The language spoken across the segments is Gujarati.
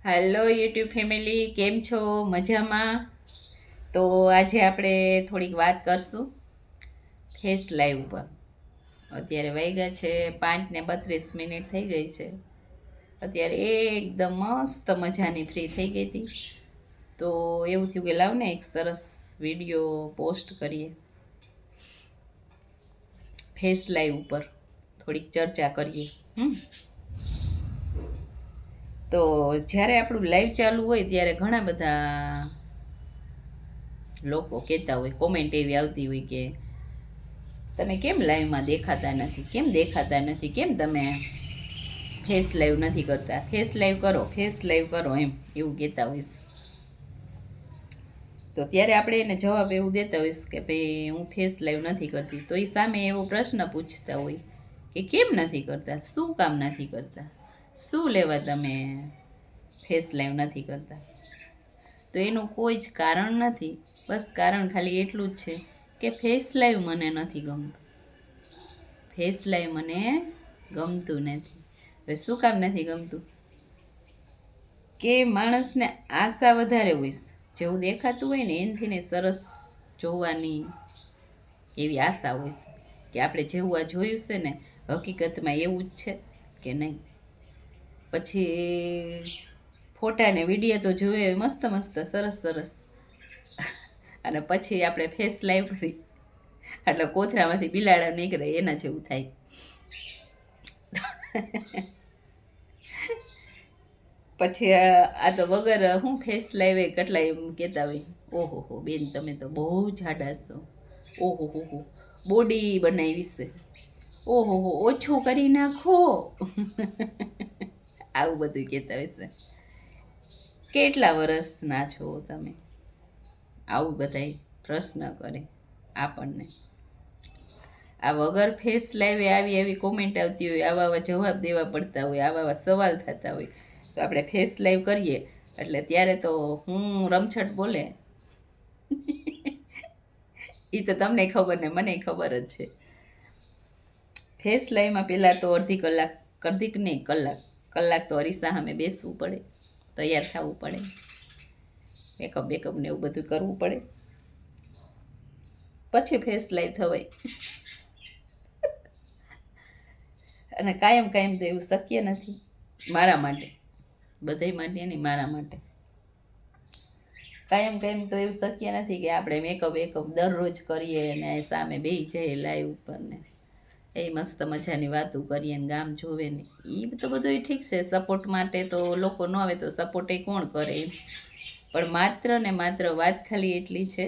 હેલો યુટ્યુબ ફેમિલી, કેમ છો? મજામાં? તો આજે આપણે થોડીક વાત કરશું ફેસ લાઈવ ઉપર. અત્યારે વાગ્યા છે 5:32 થઈ ગઈ છે. અત્યારે એકદમ મસ્ત મજાની ફ્રી થઈ ગઈ હતી, તો એવું થયું કે લાવ ને એક સરસ વિડીયો પોસ્ટ કરીએ. ફેસ લાઈવ ઉપર થોડીક ચર્ચા કરીએ. તો જ્યારે આપણું લાઈવ ચાલુ હોય ત્યારે ઘણા બધા લોકો કહેતા હોય, કોમેન્ટ એવી આવતી હોય કે તમે કેમ લાઈવમાં દેખાતા નથી, કેમ તમે ફેસ લાઈવ નથી કરતા, ફેસ લાઈવ કરો એમ એવું કહેતા હોઈશ. તો ત્યારે આપણે એને જવાબ એવું દેતા હોઈશ કે ભાઈ હું ફેસ લાઈવ નથી કરતી. તો એ સામે એવો પ્રશ્ન પૂછતા હોય કે કેમ નથી કરતા, શું કામ નથી કરતા, શું લેવા તમે ફેસ લાઈવ નથી કરતા? તો એનું કોઈ જ કારણ નથી, બસ કારણ ખાલી એટલું જ છે કે ફેસ લાઈવ મને નથી ગમતું. ફેસ લાઈવ મને ગમતું નથી. હવે શું કામ નથી ગમતું? કે માણસને આશા વધારે હોય, જેવું દેખાતું હોય ને એનાથી ને સરસ જોવાની એવી આશા હોય કે આપણે જેવું આ જોયું છે ને હકીકતમાં એવું જ છે કે નહીં. પછી ફોટા ને વિડીયો તો જોયે મસ્ત સરસ, અને પછી આપણે ફેસ લાઈવ કરી એટલે કોથળામાંથી બિલાડા નીકળે એના જેવું થાય. પછી આ તો વગર હું ફેસ લાઈવ કેટલાય એમ કહેતા હોય, ઓહો હો બેન તમે તો બહુ જાડા છો, ઓહો હો બોડી બનાવી છે, ઓહો હો ઓછું કરી નાખો. આવું બધું કહેતા હોય છે. કેટલા વર્ષના છો તમે? આવું બધાય પ્રશ્ન કરે આપણને. આ વગર ફેસ લાઈવ આવી કોમેન્ટ આવતી હોય, આવા જવાબ દેવા પડતા હોય, આવા સવાલ થતા હોય, તો આપણે ફેસ લાઈવ કરીએ એટલે ત્યારે તો હું રમછટ બોલે એ તો તમને ખબર ને મને ખબર જ છે. ફેસ લાઈવમાં પહેલાં તો કલાક તો અરીસા સામે બેસવું પડે, તૈયાર થવું પડે, મેકઅપ ને એવું બધું કરવું પડે, પછી ફેસ લાઈવ થવાય. અને કાયમ તો એવું શક્ય નથી મારા માટે, બધાય માટે નહીં, મારા માટે કાયમ તો એવું શક્ય નથી કે આપણે મેકઅપ દરરોજ કરીએ અને સામે બેસી જઈએ લાઈવ ઉપર ને એ મસ્ત મજાની વાતો કરીએ ને ગામ જોવે ને. એ તો બધું ઠીક છે, સપોર્ટ માટે તો લોકો ન આવે તો સપોર્ટ એ કોણ કરે એમ. પણ માત્ર ને માત્ર વાત ખાલી એટલી છે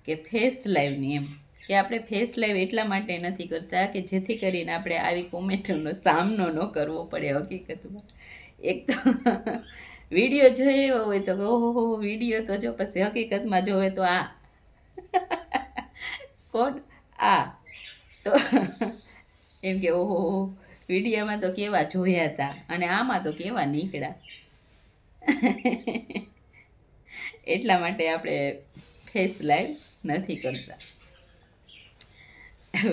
કે ફેસ લાઈવની, એમ કે આપણે ફેસ લાઈવ એટલા માટે નથી કરતા કે જેથી કરીને આપણે આવી કોમેન્ટોનો સામનો ન કરવો પડે. હકીકતમાં એક તો વિડીયો જોઈ એવો હોય તો ઓહો વિડીયો તો જો, પછી હકીકતમાં જોવે તો આ કોણ આ તો એમ કે ઓહો વિડીયોમાં તો કેવા જોયા હતા અને આમાં તો કેવા નીકળ્યા. એટલા માટે આપણે ફેસ લાઈવ નથી કરતા.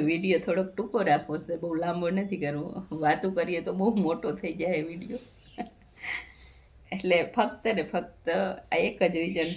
વિડીયો થોડોક ટૂંકો રાખવો છે, બહુ લાંબો નથી કરવો. વાતો કરીએ તો બહુ મોટો થઈ જાય વિડીયો. એટલે ફક્ત ને ફક્ત આ એક જ રીઝન